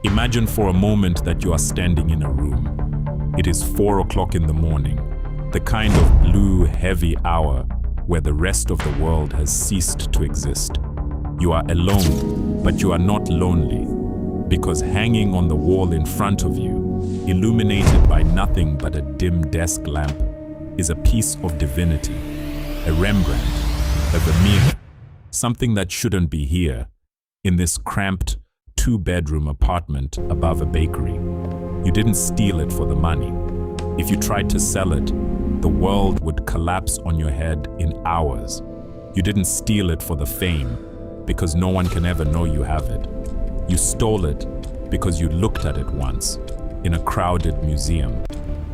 Imagine for a moment that you are standing in a room. It is 4 o'clock in the morning, the kind of blue, heavy hour where the rest of the world has ceased to exist. You are alone, but you are not lonely, because hanging on the wall in front of you, illuminated by nothing but a dim desk lamp, is a piece of divinity, a Rembrandt, a Vermeer, something that shouldn't be here, in this cramped, two-bedroom apartment above a bakery. You didn't steal it for the money. If you tried to sell it, the world would collapse on your head in hours. You didn't steal it for the fame, because no one can ever know you have it. You stole it because you looked at it once, in a crowded museum,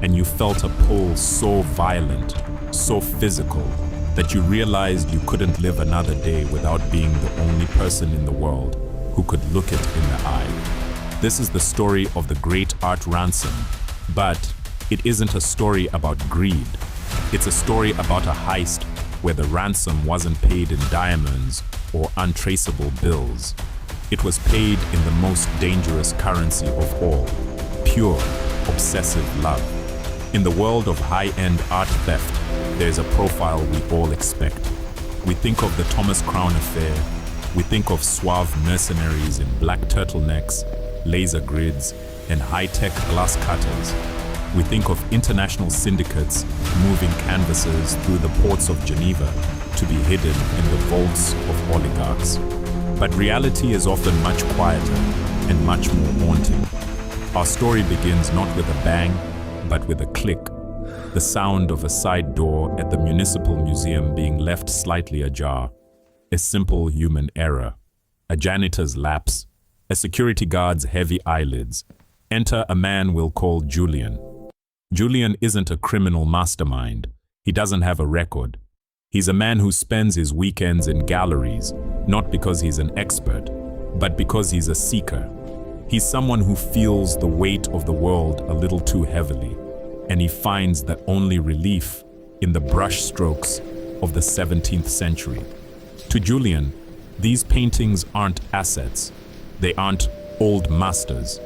and you felt a pull so violent, so physical, that you realized you couldn't live another day without being the only person in the world who could look it in the eye. This is the story of the Great Art Ransom, but it isn't a story about greed. It's a story about a heist where the ransom wasn't paid in diamonds or untraceable bills. It was paid in the most dangerous currency of all, pure, obsessive love. In the world of high-end art theft, there's a profile we all expect. We think of the Thomas Crown affair. We think of suave mercenaries in black turtlenecks, laser grids, and high-tech glass cutters. We think of international syndicates moving canvases through the ports of Geneva to be hidden in the vaults of oligarchs. But reality is often much quieter and much more haunting. Our story begins not with a bang, but with a click, the sound of a side door at the Municipal Museum being left slightly ajar. A simple human error. A janitor's lapse. A security guard's heavy eyelids. Enter a man we'll call Julian. Julian isn't a criminal mastermind. He doesn't have a record. He's a man who spends his weekends in galleries, not because he's an expert, but because he's a seeker. He's someone who feels the weight of the world a little too heavily, and he finds the only relief in the brush strokes of the 17th century. To Julian, these paintings aren't assets. They aren't old masters.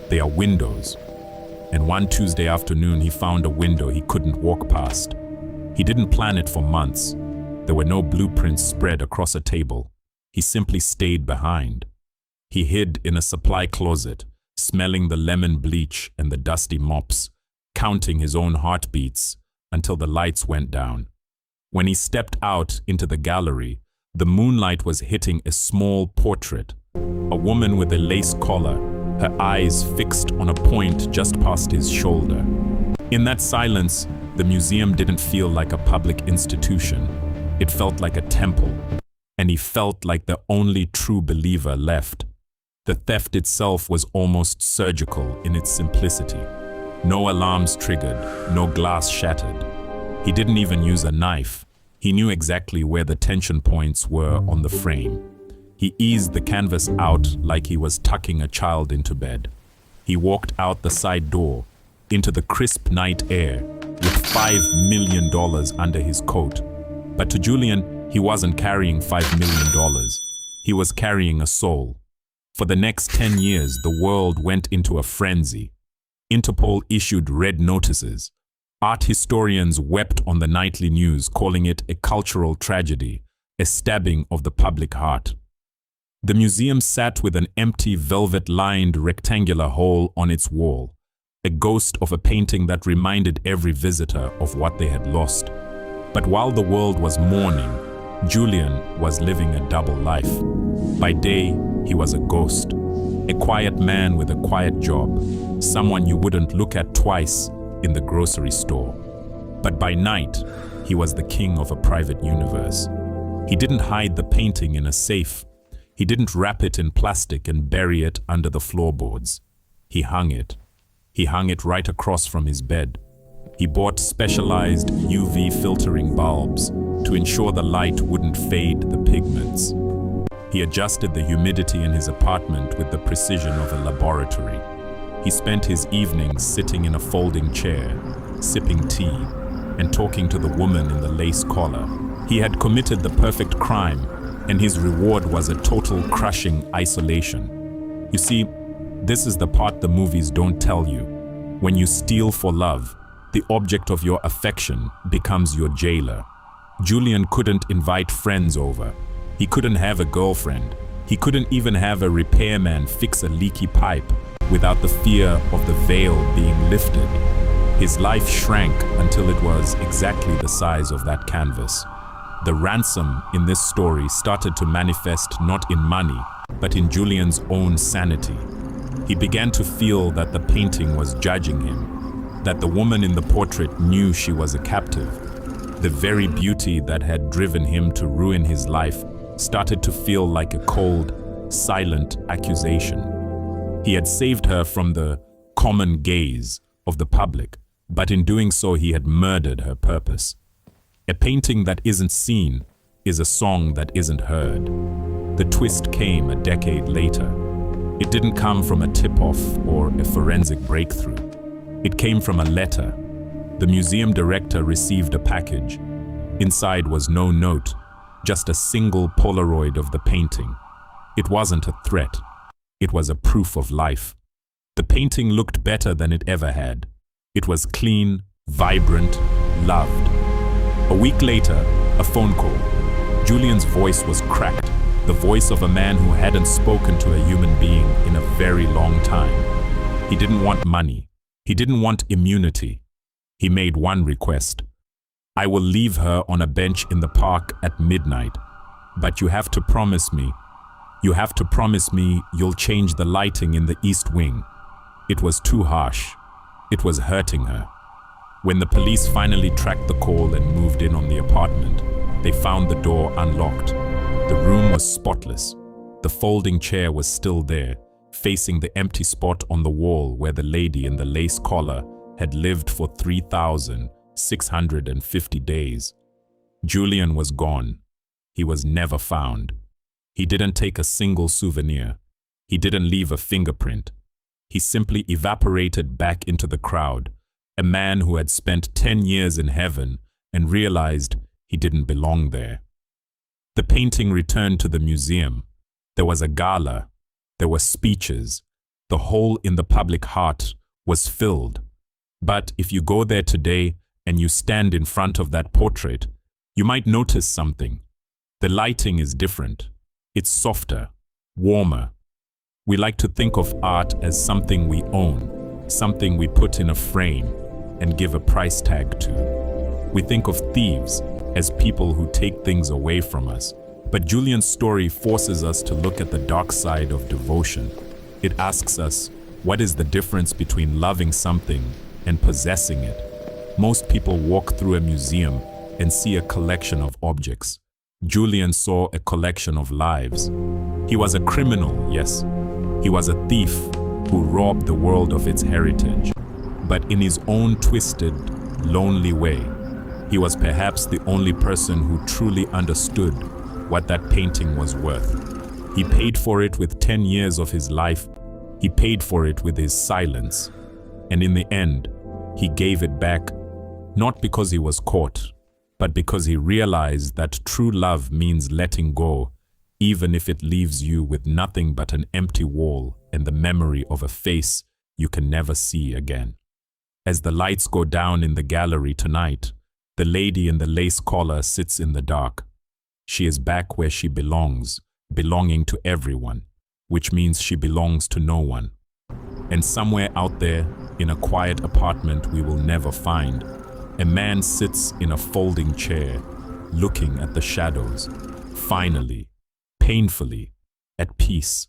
They are windows. And one Tuesday afternoon, he found a window he couldn't walk past. He didn't plan it for months. There were no blueprints spread across a table. He simply stayed behind. He hid in a supply closet, smelling the lemon bleach and the dusty mops, counting his own heartbeats until the lights went down. When he stepped out into the gallery, the moonlight was hitting a small portrait, a woman with a lace collar, her eyes fixed on a point just past his shoulder. In that silence, the museum didn't feel like a public institution. It felt like a temple, and he felt like the only true believer left. The theft itself was almost surgical in its simplicity. No alarms triggered, no glass shattered. He didn't even use a knife. He knew exactly where the tension points were on the frame. He eased the canvas out like he was tucking a child into bed. He walked out the side door, into the crisp night air, with $5 million under his coat. But to Julian, he wasn't carrying $5 million. He was carrying a soul. For the next 10 years, the world went into a frenzy. Interpol issued red notices. Art historians wept on the nightly news, calling it a cultural tragedy, a stabbing of the public heart. The museum sat with an empty, velvet-lined, rectangular hole on its wall, a ghost of a painting that reminded every visitor of what they had lost. But while the world was mourning, Julian was living a double life. By day, he was a ghost, a quiet man with a quiet job, someone you wouldn't look at twice in the grocery store. But by night, he was the king of a private universe. He didn't hide the painting in a safe. He didn't wrap it in plastic and bury it under the floorboards. He hung it. He hung it right across from his bed. He bought specialized UV filtering bulbs to ensure the light wouldn't fade the pigments. He adjusted the humidity in his apartment with the precision of a laboratory. He spent his evenings sitting in a folding chair, sipping tea, and talking to the woman in the lace collar. He had committed the perfect crime, and his reward was a total crushing isolation. You see, This is the part the movies don't tell you. When you steal for love, the object of your affection becomes your jailer. Julian couldn't invite friends over. He couldn't have a girlfriend. He couldn't even have a repairman fix a leaky pipe without the fear of the veil being lifted. His life shrank until it was exactly the size of that canvas. The ransom in this story started to manifest not in money, but in Julian's own sanity. He began to feel that the painting was judging him, that the woman in the portrait knew she was a captive. The very beauty that had driven him to ruin his life started to feel like a cold, silent accusation. He had saved her from the common gaze of the public, but in doing so he had murdered her purpose. A painting that isn't seen is a song that isn't heard. The twist came a decade later. It didn't come from a tip-off or a forensic breakthrough. It came from a letter. The museum director received a package. Inside was no note, just a single Polaroid of the painting. It wasn't a threat. It was a proof of life. The painting looked better than it ever had. It was clean, vibrant, loved. A week later, a phone call. Julian's voice was cracked, the voice of a man who hadn't spoken to a human being in a very long time. He didn't want money. He didn't want immunity. He made one request. I will leave her on a bench in the park at midnight, but you have to promise me you'll change the lighting in the east wing. It was too harsh. It was hurting her. When the police finally tracked the call and moved in on the apartment, they found the door unlocked. The room was spotless. The folding chair was still there, facing the empty spot on the wall where the lady in the lace collar had lived for 3,650 days. Julian was gone. He was never found. He didn't take a single souvenir. He didn't leave a fingerprint. He simply evaporated back into the crowd, a man who had spent 10 years in heaven and realized he didn't belong there. The painting returned to the museum. There was a gala. There were speeches. The hole in the public heart was filled. But if you go there today and you stand in front of that portrait, you might notice something. The lighting is different. It's softer, warmer. We like to think of art as something we own, something we put in a frame and give a price tag to. We think of thieves as people who take things away from us. But Julian's story forces us to look at the dark side of devotion. It asks us, what is the difference between loving something and possessing it? Most people walk through a museum and see a collection of objects. Julian saw a collection of lives. He was a criminal, yes. He was a thief who robbed the world of its heritage. But in his own twisted, lonely way, he was perhaps the only person who truly understood what that painting was worth. He paid for it with 10 years of his life. He paid for it with his silence. And in the end, he gave it back, not because he was caught, but because he realized that true love means letting go, even if it leaves you with nothing but an empty wall and the memory of a face you can never see again. As the lights go down in the gallery tonight, the lady in the lace collar sits in the dark. She is back where she belongs, belonging to everyone, which means she belongs to no one. And somewhere out there, in a quiet apartment we will never find, a man sits in a folding chair, looking at the shadows, finally, painfully, at peace.